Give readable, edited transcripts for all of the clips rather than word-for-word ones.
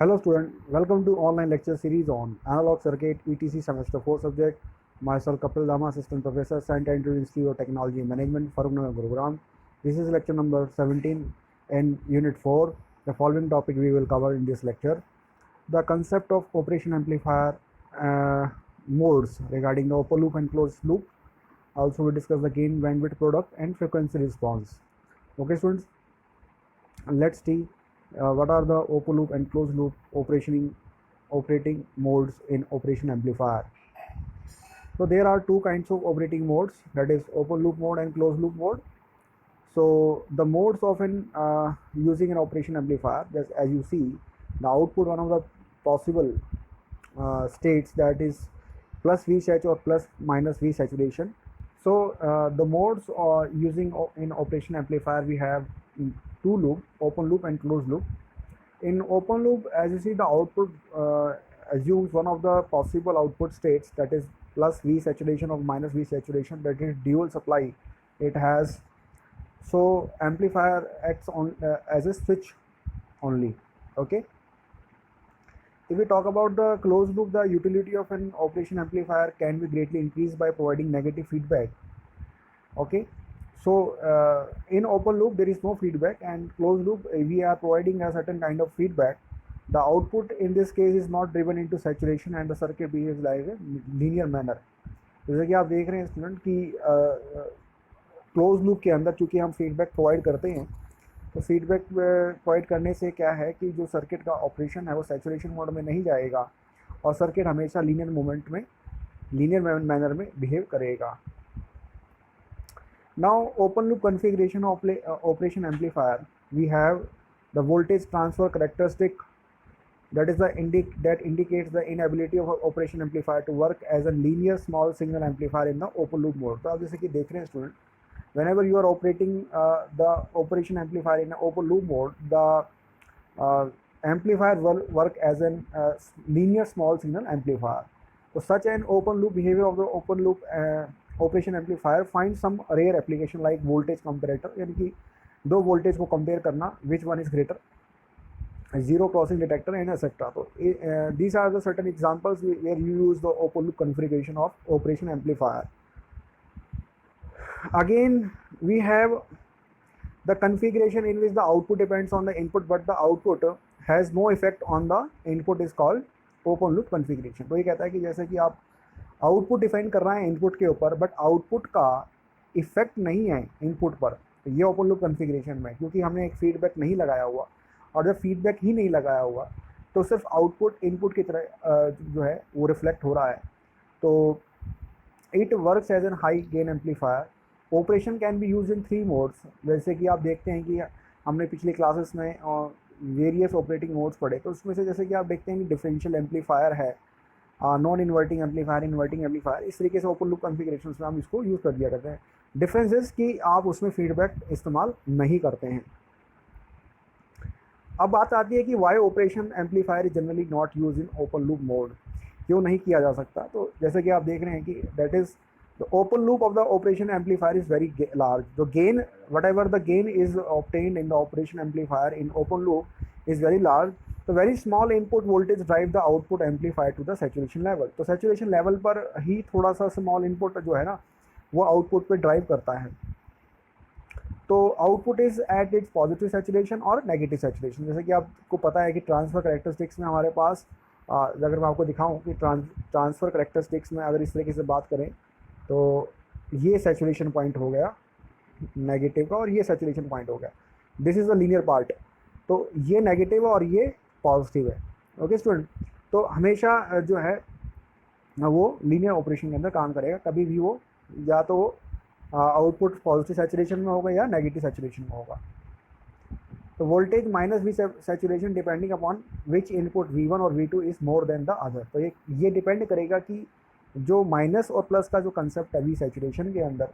Hello student, welcome to online lecture series on Analog Circuit ETC Semester 4 subject. Myself Kapil Dama, Assistant Professor, Science Institute of Technology and Management, Farugnagar, Gurugram. This is lecture number 17 in Unit 4. The following topic we will cover in this lecture. The concept of operation amplifier modes regarding the open loop and closed loop. Also we discuss the gain, bandwidth product and frequency response. Okay students, let's see what are the open loop and closed loop operating modes in operation amplifier. So there are two kinds of operating modes, that is open loop mode and closed loop mode. So the modes often using an operation amplifier, just as you see the output, one of the possible states, that is plus Vsat or plus minus V saturation. So the modes using in operation amplifier, we have two loop, open loop and closed loop. In open loop, as you see, the output assumes one of the possible output states, that is plus V saturation or minus V saturation, that is dual supply it has. So amplifier acts on as a switch only. Okay. If we talk about the closed loop, the utility of an operation amplifier can be greatly increased by providing negative feedback. Okay. So in open loop there is no feedback, and closed loop we are providing a certain kind of feedback. The output in this case is not driven into saturation and the circuit behaves like a linear manner. जैसे कि आप देख रहे हैं student कि close loop के अंदर चूंकि हम फीडबैक प्रोवाइड करते हैं, तो फीडबैक प्रोवाइड करने से क्या है कि जो सर्किट का ऑपरेशन है वो सैचुरेशन मोड में नहीं जाएगा और सर्किट हमेशा लीनियर मूवमेंट में, लीनियर मैनर में बिहेव करेगा. Now open loop configuration of operation amplifier, we have the voltage transfer characteristic, that is that indicates the inability of operation amplifier to work as a linear small signal amplifier in the open loop mode. तो आप जैसे कि देख रहे हैं student, whenever you are operating the operation amplifier in an open loop mode, the amplifier will work as a linear small signal amplifier. So such an open loop behavior of the open loop operation amplifier find some rare application like voltage comparator, यानी कि दो voltage को compare करना, which one is greater, zero crossing detector and etc. So these are the certain examples where you use the open loop configuration of operation amplifier. Again we have the configuration in which the output depends on the input but the output has no effect on the input is called open loop configuration. तो ये कहता है कि जैसे कि आप output define कर रहे हैं इनपुट के ऊपर, बट आउटपुट का इफेक्ट नहीं है इनपुट पर, तो ये ओपन लूप कॉन्फ़िगरेशन में, क्योंकि हमने एक फीडबैक नहीं लगाया हुआ, और जब फीडबैक ही नहीं लगाया हुआ तो सिर्फ आउटपुट इनपुट की तरह जो है वो रिफ्लेक्ट हो रहा है. तो it works as an high gain amplifier. Operation can be use in 3 modes. जैसे कि आप देखते हैं कि हमने पिछली क्लासेस में वेरियस ऑपरेटिंग मोड्स पढ़े, तो उसमें से जैसे कि आप देखते हैं कि डिफरेंशियल एम्पलीफायर है, non inverting amplifier, inverting amplifier, इस तरीके से ओपन लूप कॉन्फ़िगरेशंस में हम इसको यूज़ कर दिया करते हैं. डिफरेंसेस कि आप उसमें फीडबैक इस्तेमाल नहीं करते हैं. अब बात आती है कि why operation amplifier is generally not use in open loop mode, क्यों नहीं किया जा सकता. तो जैसे कि आप देख रहे हैं कि that is the open loop of the operation amplifier is very large. The gain, whatever the gain is obtained in the operation amplifier in open loop is very large. तो very small input voltage drive the output amplifier to the saturation level. तो saturation level पर ही थोड़ा सा small input जो है ना वो आउटपुट पे ड्राइव करता है. तो output is at its positive saturation और नेगेटिव सैचुरेशन. जैसे कि आपको पता है कि ट्रांसफर करेक्टरिस्टिक्स में हमारे पास अगर मैं आपको दिखाऊं कि ट्रांसफर करेक्टरिस्टिक्स में अगर इस तरीके से बात करें, तो ये सैचुरेशन पॉइंट हो गया नेगेटिव का और ये सैचुरेशन पॉइंट हो गया. This is the linear part. तो ये नेगेटिव है और ये पॉजिटिव है. ओके स्टूडेंट, तो हमेशा जो है वो लीनियर ऑपरेशन के अंदर काम करेगा. कभी भी वो या तो आउटपुट पॉजिटिव सैचुरेशन में होगा या नेगेटिव सैचुरेशन में होगा. तो voltage minus V saturation depending upon which input V1 और V2 is more than the other. तो ये डिपेंड करेगा कि जो माइनस और प्लस का जो कंसेप्ट है वी सैचुरेशन के अंदर,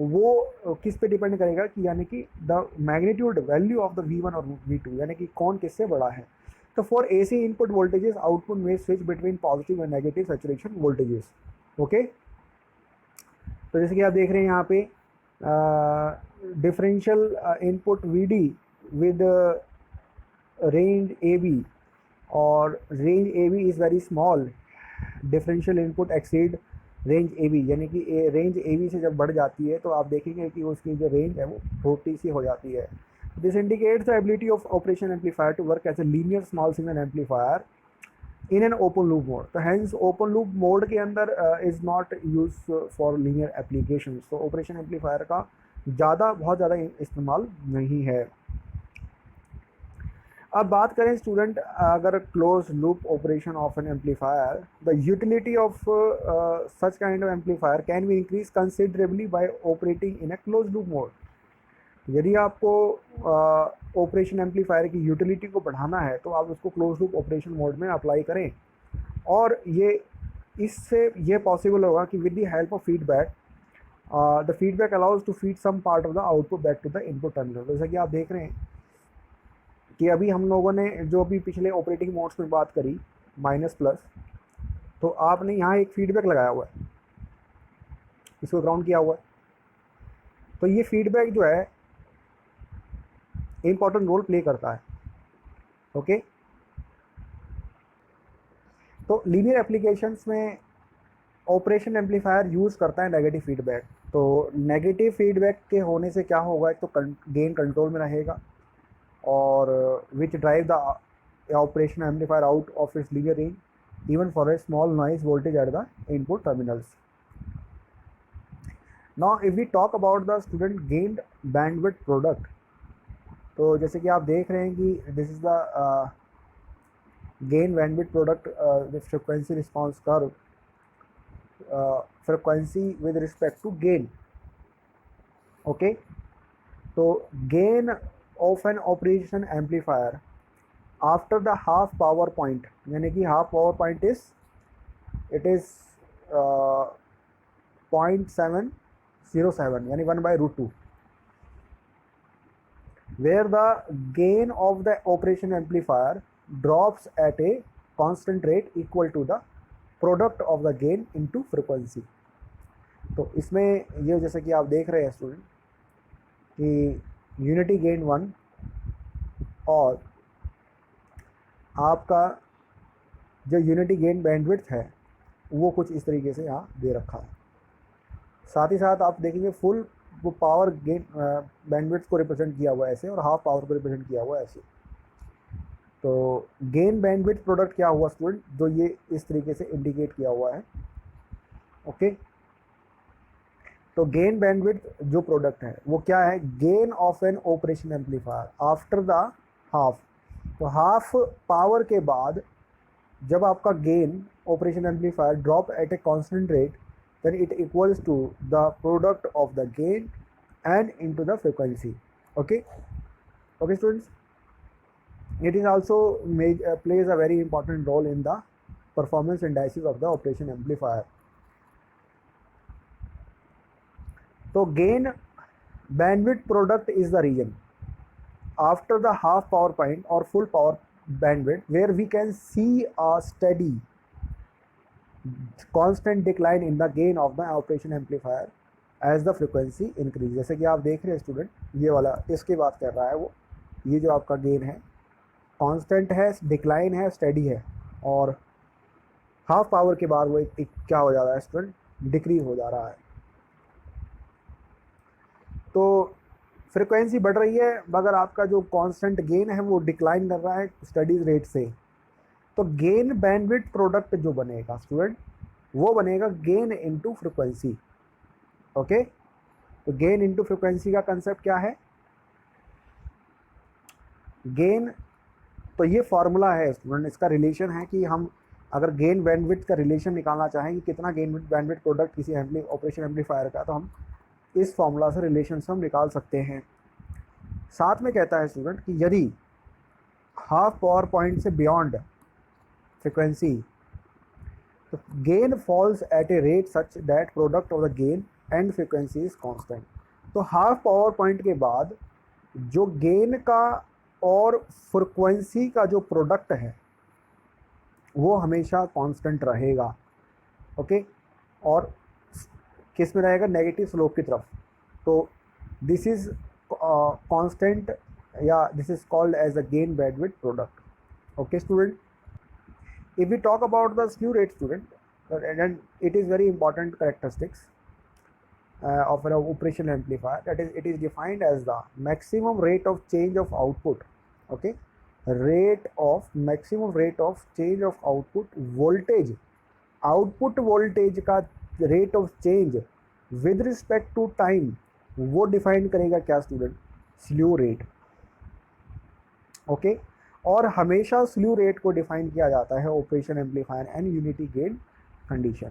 वो किस पे डिपेंड करेगा कि यानी कि the magnitude value of the V1 और V2, यानी कि कौन किससे बड़ा है. तो for AC input voltages output में switch between positive and negative saturation voltages. Okay, तो जैसे कि आप देख रहे हैं यहाँ पे differential input VD with range AB और range A B is very small, differential input exceed range A B, यानी कि रेंज ए बी से जब बढ़ जाती है तो आप देखेंगे कि उसकी जो रेंज है वो छोटी सी हो जाती है. This indicates the ability of operation amplifier to work as a linear small signal amplifier in an open loop mode. तो हैंस ओपन लूप मोड के अंदर is not use for linear application. तो ऑपरेशन एम्पलीफायर का बहुत ज़्यादा इस्तेमाल नहीं है. अब बात करें स्टूडेंट, अगर close loop operation of N amplifier, the utility of such kind of amplifier can be increase considerably bye operating in A close loop mode. यदि आपको ऑपरेशन एम्पलीफायर की यूटिलिटी को बढ़ाना है तो आप उसको क्लोज लूप ऑपरेशन मोड में अप्लाई करें, और इससे ये पॉसिबल होगा कि with the help of feedback, the feedback allows to feed some part of the output back to the input terminal. जैसा कि आप देख रहे हैं कि अभी हम लोगों ने जो भी पिछले ऑपरेटिंग मोड्स में बात करी माइनस प्लस, तो आपने यहाँ एक फीडबैक लगाया हुआ है, इसको ग्राउंड किया हुआ है. तो ये फीडबैक जो है इम्पॉर्टेंट रोल प्ले करता है. ओके, तो लीनियर एप्लीकेशंस में ऑपरेशन एम्पलीफायर यूज़ करता है नेगेटिव फीडबैक. तो नेगेटिव फीडबैक के होने से क्या होगा, एक तो गेन कंट्रोल में रहेगा, और which drive the operation amplifier out of its linear range even for a small noise voltage at the input terminals. Now if we talk about the student gained bandwidth product, तो जैसे कि आप देख रहे हैं कि this is the gain bandwidth product, the frequency response curve, frequency with respect to gain. Okay, तो gain of an operation amplifier after the half power point, यानी कि half power point is 0.707, यानी 1/√2, where the gain of the operation amplifier drops at a constant rate equal to the product of the gain into frequency. तो इसमें ये जैसे कि आप देख रहे हैं स्टूडेंट कि यूनिटी गेन 1 और आपका जो यूनिटी गेन बैंडविड्थ है वो कुछ इस तरीके से यहाँ दे रखा है. साथ ही साथ आप देखेंगे फुल वो पावर गेन बैंडविड्थ को रिप्रेजेंट किया हुआ है ऐसे, और हाफ पावर को रिप्रेजेंट किया हुआ है ऐसे. तो गेन बैंडविड्थ प्रोडक्ट क्या हुआ स्टूडेंट, जो ये इस तरीके से इंडिकेट किया हुआ है. ओके, तो गेन बैंडविड्थ जो प्रोडक्ट है वो क्या है, gain of an operation amplifier after the half. तो हाफ पावर के बाद जब आपका gain operation amplifier drop at a constant rate, then it equals to the product of the gain and into the frequency. Okay okay students, it is also plays a very important role in the performance indices of the operation amplifier. So gain bandwidth product is the region after the half power point or full power bandwidth where we can see a steady constant decline in the gain of the operation amplifier as the frequency increase. जैसे कि आप देख रहे हैं student, ये वाला इसकी बात कर रहा है वो, ये जो आपका गेन है कांस्टेंट है, डिक्लाइन है, स्टेडी है, और हाफ पावर के बाद वो एक क्या हो जा रहा है स्टूडेंट, डिक्रीज हो जा रहा है. तो फ्रिक्वेंसी बढ़ रही है मगर आपका जो कांस्टेंट गेन है वो डिक्लाइन कर रहा है स्टडी रेट से. तो गेन बैंडविड्थ प्रोडक्ट जो बनेगा स्टूडेंट वो बनेगा गेन इनटू फ्रिक्वेंसी. ओके, तो गेन इनटू फ्रिक्वेंसी का कंसेप्ट क्या है, गेन, तो ये फार्मूला है स्टूडेंट, इसका रिलेशन है कि हम अगर गेन बैंडविड्थ का रिलेशन निकालना चाहें कि कितना गेन बैंडविड्थ प्रोडक्ट किसी ऑपरेशन एम्पलीफायर का, तो हम इस फार्मूला से रिलेशन से हम निकाल सकते हैं. साथ में कहता है स्टूडेंट कि यदि हाफ पावर पॉइंट से बियॉन्ड फ्रिक्वेंसी, तो gain falls at a rate such that product of the gain and frequency is constant. तो हाफ पावर पॉइंट के बाद जो गेन का और फ्रिक्वेंसी का जो प्रोडक्ट है वो हमेशा कांस्टेंट रहेगा. ओके, और किस में रहेगा, नेगेटिव स्लोप की तरफ. तो दिस इज कांस्टेंट या this is called as a gain bandwidth product. Okay student, If we talk about the slew rate, student, then it is very important characteristics of an operational amplifier. That is, it is defined as the maximum rate of change of output. Okay, maximum rate of change of output voltage, output voltage का rate of change with respect to time, वो define करेगा क्या student? Slew rate. Okay, और हमेशा slew rate को define किया जाता है operation amplifier and unity gain condition.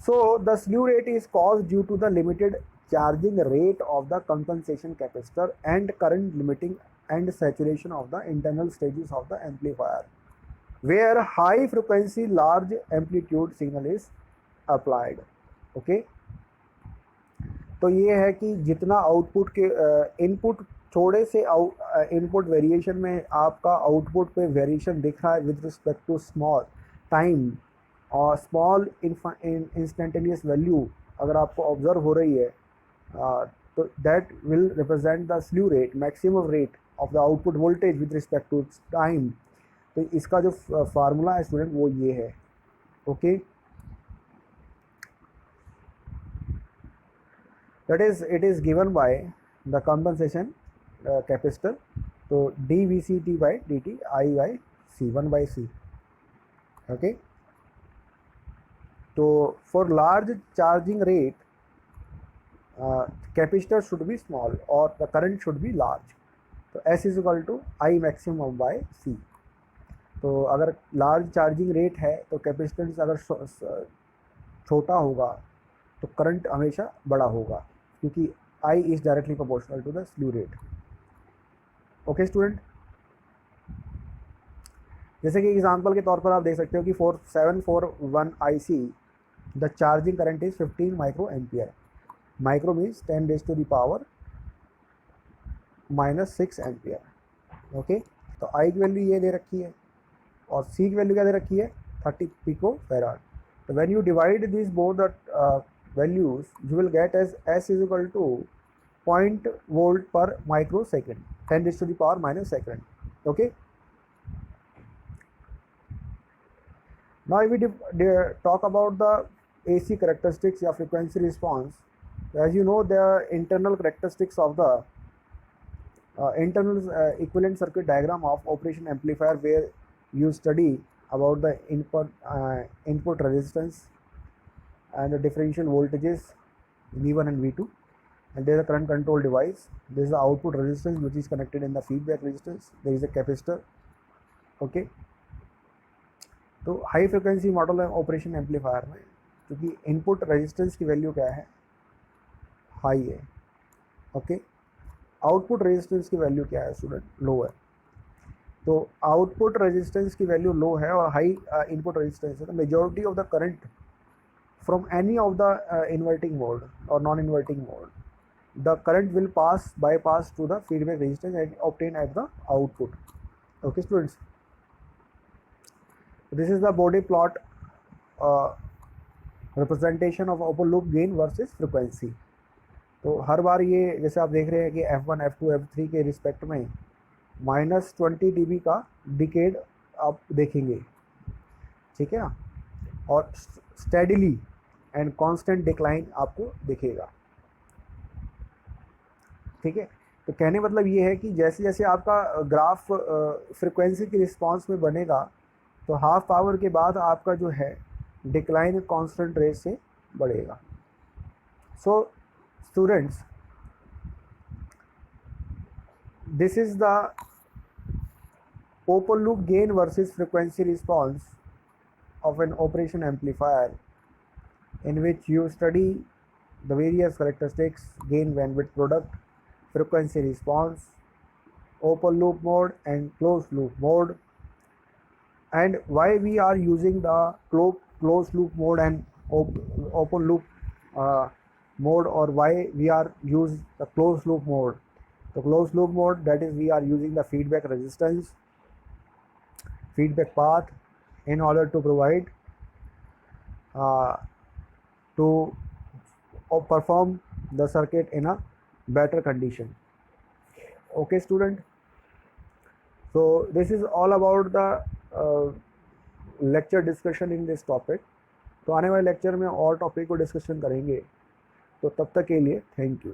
So the slew rate is caused due to the limited charging rate of the compensation capacitor and current limiting and saturation of the internal stages of the amplifier, where high frequency large amplitude signal is applied. Okay, तो ये है कि जितना output के input थोड़े से input variation में आपका आउटपुट पे वेरिएशन दिख रहा है with respect to small time और स्मॉल इंस्टेंटेनियस वैल्यू अगर आपको ऑब्जर्व हो रही है, तो that will represent the slew rate, maximum rate of the output voltage with respect to time. तो इसका जो फार्मूला है स्टूडेंट वो ये है. Okay, that is, it is given by the compensation capacitor. तो dVCT by dt I by C, 1 by C. Okay, तो for large charging rate capacitor should be small or the current should be large. तो S is equal to I maximum by C. तो अगर large charging rate है तो capacitance अगर छोटा होगा तो करंट हमेशा बड़ा होगा, क्योंकि I is directly proportional to the slew rate. Okay student, जैसे कि एग्जांपल के तौर पर आप देख सकते हो कि 4741 IC the charging current is 15 micro ampere. Micro means 10 raise to the power -6 ampere. Okay, तो I की वैल्यू ये दे रखी है और C की वैल्यू क्या दे रखी है? 30 पिको फैराड. तो when you divide this both the values, you will get as S is equal to 0.0 volt per microsecond, 10 raised to the power minus second. Okay, now if we talk about the AC characteristics or frequency response, as you know, the internal characteristics of the internal equivalent circuit diagram of operation amplifier, where you study about the input resistance and the differential voltages V1 and V2, and there is a current control device. There is the output resistance which is connected in the feedback resistance. There is a capacitor. Okay, तो high frequency model operation amplifier में क्योंकि input resistance की value क्या है? High है. Okay, output resistance की value क्या है स्टूडेंट? लो है. तो आउटपुट रेजिस्टेंस की वैल्यू लो है और हाई इनपुट रेजिस्टेंस है, तो majority of the current from any of the inverting mode or non-inverting mode, the current will bypass to the feedback resistance and obtain at the output. Okay students, this is the body plot representation of open loop gain versus frequency. तो हर बार ये जैसे आप देख रहे हैं कि F1, F2, F3 के respect में -20 dB का डिकेड आप देखेंगे, ठीक है ना, और स्टेडिली एंड कांस्टेंट डिक्लाइन आपको दिखेगा. ठीक है, तो कहने मतलब ये है कि जैसे जैसे आपका ग्राफ फ्रिक्वेंसी की रिस्पांस में बनेगा तो हाफ पावर के बाद आपका जो है डिक्लाइन कांस्टेंट रेट से बढ़ेगा. So students, this is the open loop gain versus frequency response of an operation amplifier, in which you study the various characteristics, gain, bandwidth, product, frequency response, open loop mode and closed loop mode, and why we are using the closed loop mode and open loop mode, or why we are use the closed loop mode. The closed loop mode, that is, we are using the feedback resistance, feedback path in order to provide to perform the circuit in a better condition. Okay student, so this is all about the lecture discussion in this topic. तो आने वाले lecture में और topic को discussion करेंगे। तो तब तक के लिए थैंक यू।